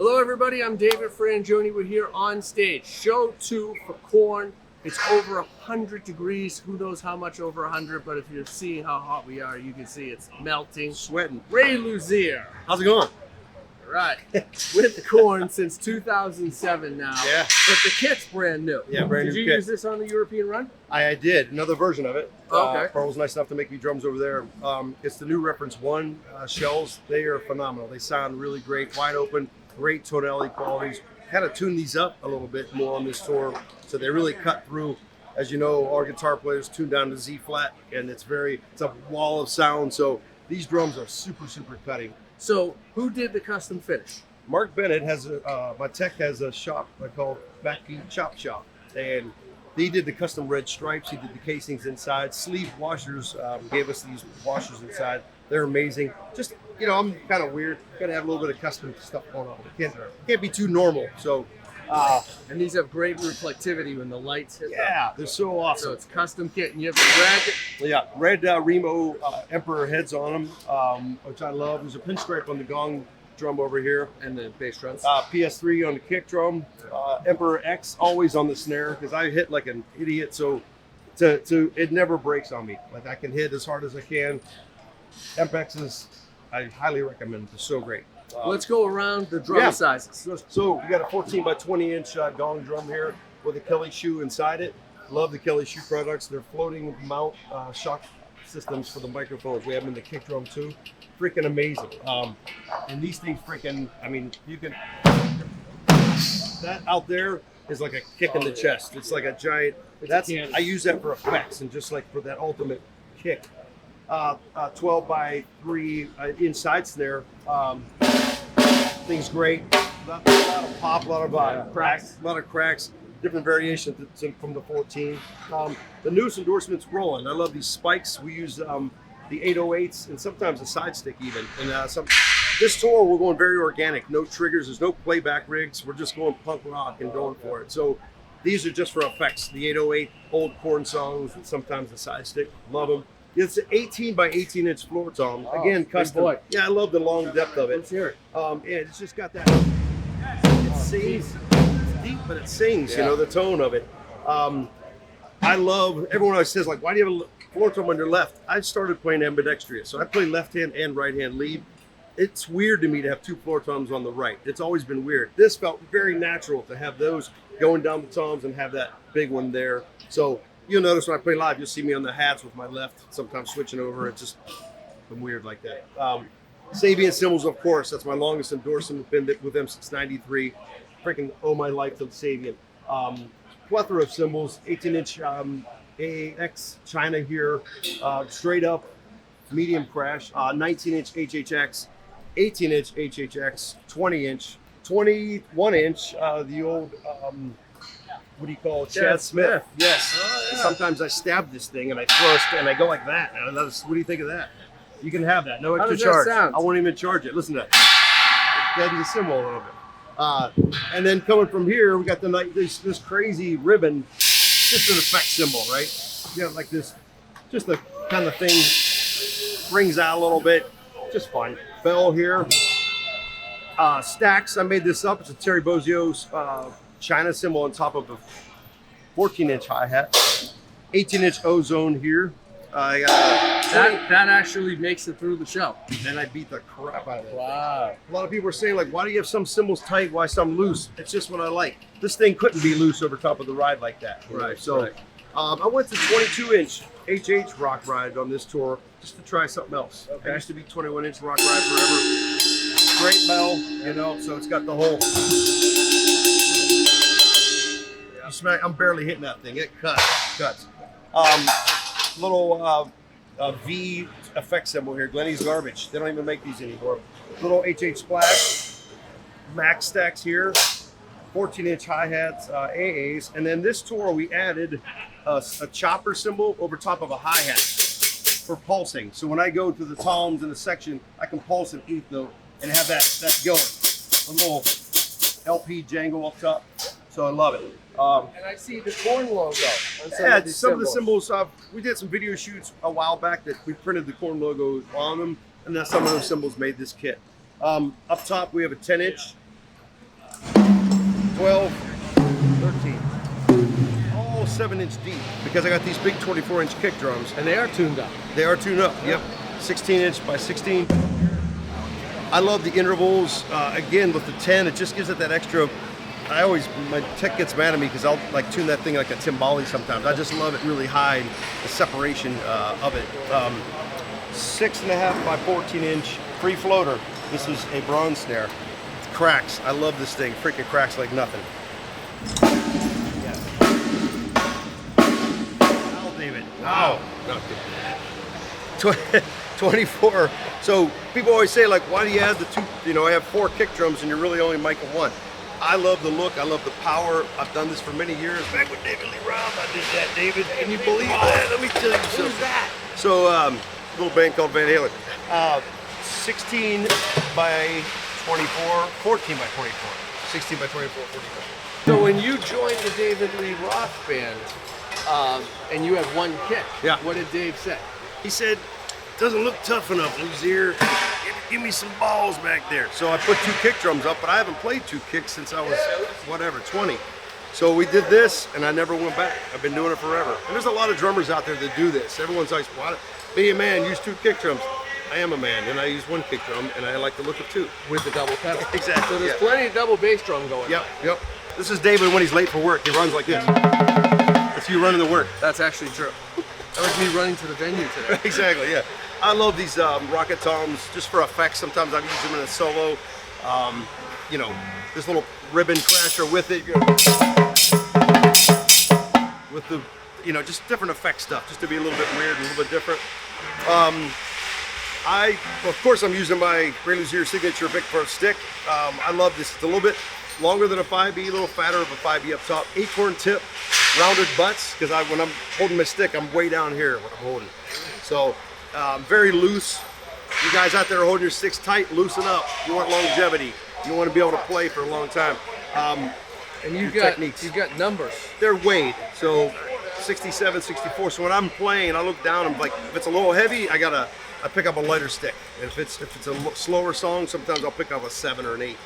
Hello everybody, I'm David Frangioni. We're here on stage. Show 2 for Korn. It's over 100 degrees. Who knows how much over 100, but if you're seeing how hot we are, you can see it's melting. Sweating. Ray Luzier. How's it going? Right. With Korn since 2007 now. Yeah. But the kit's brand new. Yeah, brand new Did you kit. use this on the European run? I did. Another version of it. Okay. Pearl was nice enough to make me drums over there. It's the new Reference 1 shells. They are phenomenal. They sound really great, wide open, great tonality qualities. Kind of tuned these up a little bit more on this tour, so they really cut through. As you know, our guitar players tune down to Z flat, and it's a wall of sound. So these drums are super, super cutting. So who did the custom finish? Mark Bennett has my tech has a shop called Backbeat Chop Shop, and he did the custom red stripes. He did the casings inside. Sleeve washers, gave us these washers inside. They're amazing. Just, you know, I'm kind of weird. Got to have a little bit of custom stuff going on. It can't be too normal. So, and these have great reflectivity when the lights hit them. yeah, they're so awesome. So it's custom kit, and you have the red. Yeah, red Remo Emperor heads on them, which I love. There's a pinstripe on the gong drum over here. And the bass drums. PS3 on the kick drum. Emperor X always on the snare, because I hit like an idiot, so it never breaks on me. Like, I can hit as hard as I can. MPXs, I highly recommend. They're so great. Let's go around the drum sizes. So we got a 14 by 20 inch gong drum here with a Kelly shoe inside it. Love the Kelly shoe products. They're floating mount shock systems for the microphones. We have them in the kick drum too. Freaking amazing. And these things freaking, I mean, you can, that out there is like a kick in the chest. It's like a giant, I use that for effects and just like for that ultimate kick. 12 by 3 inside snare. Thing's great. A lot of pop, a lot of cracks, different variations from the 14. The newest endorsement's rolling. I love these spikes. We use the 808s and sometimes a side stick even. And this tour we're going very organic. No triggers. There's no playback rigs. We're just going punk rock and going for it. So these are just for effects. The 808 old Korn songs and sometimes the side stick. Love them. It's an 18 by 18 inch floor tom. Again, custom. Boy. Yeah, I love the long depth of it. Let's hear it. Yeah, it's just got that. It sings. It's deep, but it sings. You know, the tone of it. I love. Everyone always says, like, why do you have a floor tom on your left? I started playing ambidextrous, so I play left hand and right hand lead. It's weird to me to have two floor toms on the right. It's always been weird. This felt very natural to have those going down the toms and have that big one there. So you'll notice when I play live, you'll see me on the hats with my left, sometimes switching over. It's just been weird like that. Sabian cymbals, of course. That's my longest endorsement. Been with them since '93. Freaking owe my life to the Sabian. Plethora of cymbals. 18-inch AX China here. Straight up medium crash. 19-inch HHX. 18-inch HHX. 20-inch. 21-inch. The old... what do you call it? Chad Smith. Yes. Oh, yeah. Sometimes I stab this thing and I thrust and I go like that. And what do you think of that? You can have that. No How extra does that charge. sound? I won't even charge it. Listen to that. It deadens the cymbal a little bit. And then coming from here, we got this crazy ribbon, just an effect cymbal, right? You know, like this, just the kind of thing rings out a little bit. Just fun. Bell here. Stacks. I made this up. It's a Terry Bozzio's China cymbal on top of a 14-inch hi-hat, 18-inch ozone here. I got That actually makes it through the show. and I beat the crap out of it. Wow. A lot of people are saying, like, why do you have some cymbals tight, why some loose? It's just what I like. This thing couldn't be loose over top of the ride like that. You know? Right, So right. I went to 22-inch HH rock ride on this tour just to try something else. Okay. I used to be 21-inch rock ride forever. Great bell, you know, so it's got the whole... I'm barely hitting that thing. It cuts. Little V effect symbol here. Glenny's Garbage. They don't even make these anymore. Little HH Splash. Max stacks here. 14-inch hi-hats, AAs. And then this tour we added a chopper cymbal over top of a hi-hat for pulsing. So when I go to the toms in the section, I can pulse an eighth note and have that going. A little LP jangle up top. So I love it. And I see the Korn logo on Some of the symbols. We did some video shoots a while back that we printed the Korn logo on them, and then some of those symbols made this kit. Up top, we have a 10-inch 12, 13. All 7-inch deep because I got these big 24-inch kick drums. And they are tuned up. They are tuned up, yep. 16-inch by 16. I love the intervals. Again, with the 10, it just gives it that extra. My tech gets mad at me because I'll like tune that thing like a Cymbal sometimes. I just love it really high, the separation of it. 6.5 by 14-inch free floater. This is a bronze snare. It cracks. I love this thing. Freaking cracks like nothing. Wow, David. Wow. No. 24. So people always say, like, why do you add the two? You know, I have 4 kick drums and you're really only miking 1. I love the look. I love the power. I've done this for many years. Back with David Lee Roth, I did that, David. Can you believe that? Let me tell you something. Who's that? So, a little band called Van Halen. 16 by 24, 14 by 24. 16 by 24, 44. So when you joined the David Lee Roth band, and you had 1 kick, Yeah. what did Dave say? He said, doesn't look tough enough, Luzier. Give me some balls back there. So I put 2 kick drums up, but I haven't played 2 kicks since I was, 20. So we did this, and I never went back. I've been doing it forever. And there's a lot of drummers out there that do this. Everyone's like, why? Be a man, use 2 kick drums. I am a man, and I use 1 kick drum, and I like the look of 2. With the double pedal. Exactly. So there's plenty of double bass drum going. Yep. This is David when he's late for work. He runs like this. That's you running to work. That's actually true. That was me running to the venue today. Exactly, yeah. I love these rocket toms just for effects. Sometimes I've used them in a solo. You know, this little ribbon crasher with it. With the, you know, just different effect stuff, just to be a little bit weird, a little bit different. Of course, I'm using my Ray Luzier signature Vic Pro stick. I love this. It's a little bit longer than a 5E, a little fatter of a 5E up top. Acorn tip, rounded butts, because when I'm holding my stick, I'm way down here when I'm holding. So, very loose. You guys out there holding your sticks tight, loosen up. You want longevity. You want to be able to play for a long time. And you've got numbers. They're weighed, so 67, 64. So when I'm playing, I look down. I'm like, if it's a little heavy, I pick up a lighter stick. If it's a slower song, sometimes I'll pick up a 7 or an 8.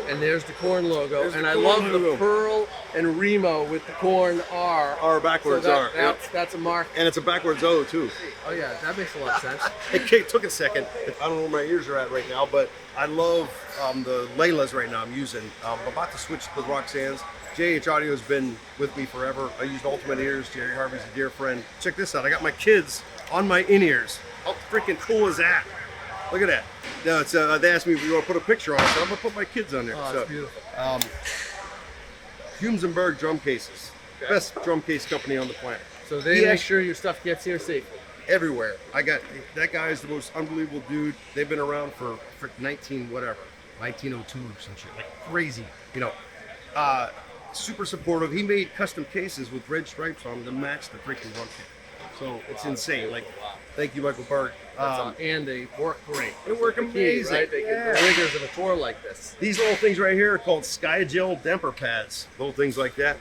And there's the Korn logo. And I love the Pearl and Remo with the Korn R. R backwards R. That's a mark. And it's a backwards O too. Oh yeah, that makes a lot of sense. It took a second. I don't know where my ears are at right now, but I love the Laylas right now I'm using. I'm about to switch to the Roxanne's. JH Audio has been with me forever. I used Ultimate Ears. Jerry Harvey's a dear friend. Check this out. I got my kids on my in-ears. How freaking cool is that? Look at that. No, it's, they asked me if you want to put a picture on it, so I'm going to put my kids on there. Oh, that's beautiful. Humes & Berg drum cases. Okay. Best drum case company on the planet. So they make sure your stuff gets here safely. Everywhere. That guy is the most unbelievable dude. They've been around for 1902 or some shit. Like crazy. You know, super supportive. He made custom cases with red stripes on them to match the freaking drum kit. So it's insane. Like, thank you, Michael Berg. And they work great. They work amazing. Right? They get the rigors of a tour like this. These little things right here are called Sky Gel damper pads. Little things like that.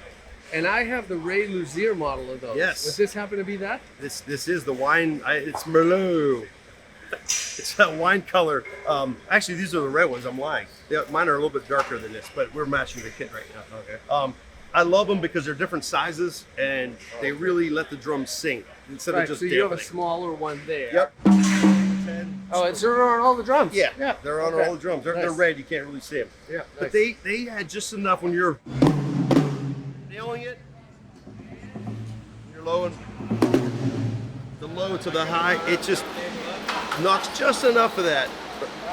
And I have the Ray Luzier model of those. Yes. Does this happen to be that? This is the wine. It's Merlot. It's that wine color. Actually, these are the red ones. I'm lying. Yeah, mine are a little bit darker than this, but we're matching the kit right now. Okay. I love them because they're different sizes and they really let the drums sing instead of just so you have a smaller one there. Yep. Oh, it's on all the drums. Yeah. They're on all the drums. They're red. You can't really see them. Yeah. But they had just enough when you're nailing it. You're lowing the low to the high. It just knocks just enough of that,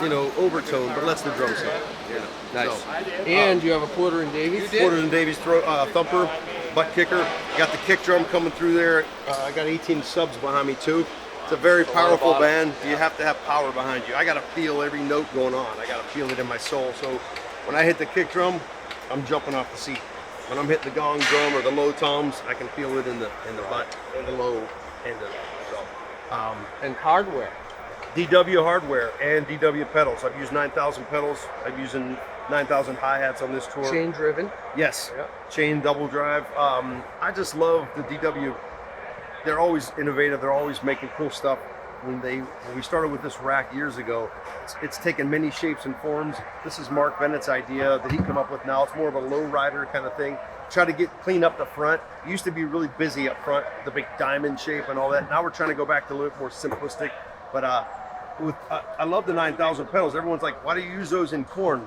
you know, overtone, but lets the drums sing. You know. Nice. So, and you have a Porter and Davies? Porter and Davies thumper, butt kicker. Got the kick drum coming through there. I got 18 subs behind me too. It's a very powerful band. You have to have power behind you. I got to feel every note going on. I got to feel it in my soul. So when I hit the kick drum, I'm jumping off the seat. When I'm hitting the gong drum or the low toms, I can feel it in the butt and the low end of it. So, and hardware. DW hardware and DW pedals. I've used 9,000 pedals. I'm using 9,000 hi-hats on this tour. Chain driven? Yes. Yep. Chain double drive. I just love the DW. They're always innovative. They're always making cool stuff. when we started with this rack years ago, it's taken many shapes and forms. This is Mark Bennett's idea that he come up with now. It's more of a low rider kind of thing. Try to clean up the front. It used to be really busy up front, the big diamond shape and all that. Now we're trying to go back to a little more simplistic. But I love the 9,000 pedals. Everyone's like, why do you use those in Korn?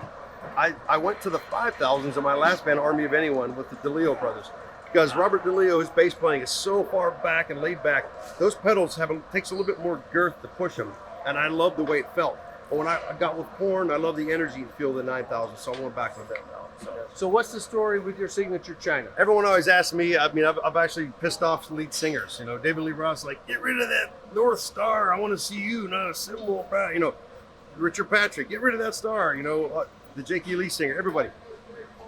I went to the 5,000s in my last band, Army of Anyone, with the DeLeo brothers. Because Robert DeLeo, his bass playing is so far back and laid back. Those pedals takes a little bit more girth to push them. And I love the way it felt. But when I got with Korn, I love the energy and feel of the 9,000. So I went back with them now. So what's the story with your signature China? Everyone always asks me, I mean, I've actually pissed off lead singers. You know, David Lee Ross, like, get rid of that North Star. I want to see you, not a cymbal. You know, Richard Patrick, get rid of that star. You know, the J.K. Lee singer, everybody.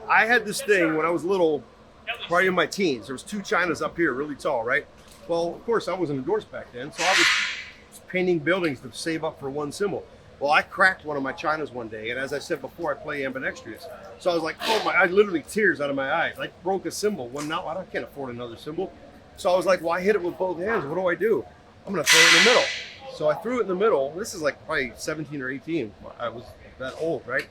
I had this thing when I was little, probably in my teens. There was 2 Chinas up here, really tall, right? Well, of course, I wasn't endorsed back then, so I was painting buildings to save up for one cymbal. Well, I cracked one of my Chinas one day, and as I said before, I play ambidextrous. So I was like, oh my, I literally tears out of my eyes. I broke a cymbal. Well, now I can't afford another cymbal. So I was like, well, I hit it with both hands. What do? I'm going to throw it in the middle. So I threw it in the middle. This is like probably 17 or 18. I was that old, right?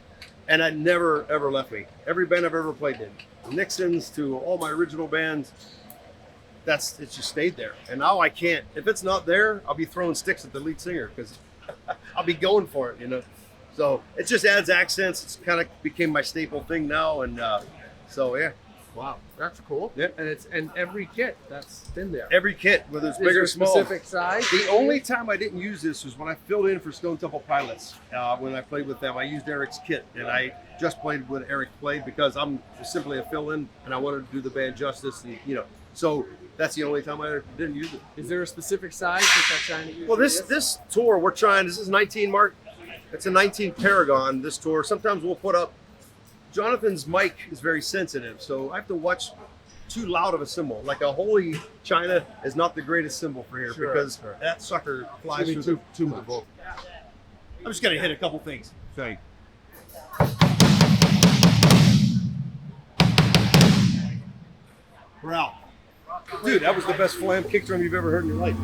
And it never, ever left me. Every band I've ever played in, Nixon's to all my original bands, it just stayed there. And now I can't. If it's not there, I'll be throwing sticks at the lead singer because I'll be going for it, you know. So it just adds accents. It's kind of became my staple thing now, and so yeah. Wow, that's cool. Yeah, and every kit that's been there. Every kit, whether it's big or small. Specific size. The only time I didn't use this was when I filled in for Stone Temple Pilots. When I played with them, I used Eric's kit, and I just played what Eric played because I'm simply a fill-in, and I wanted to do the band justice, and, you know. So that's the only time I didn't use it. Is there a specific size that you're trying to use? Well, this tour we're trying. This is 19 Mark. It's a 19 Paragon. This tour. Sometimes we'll put up. Jonathan's mic is very sensitive, so I have to watch too loud of a cymbal. Like a holy China is not the greatest cymbal for here because that sucker flies through too much. I'm just gonna hit a couple things. Okay. We're out. Dude, that was the best flam kick drum you've ever heard in your life.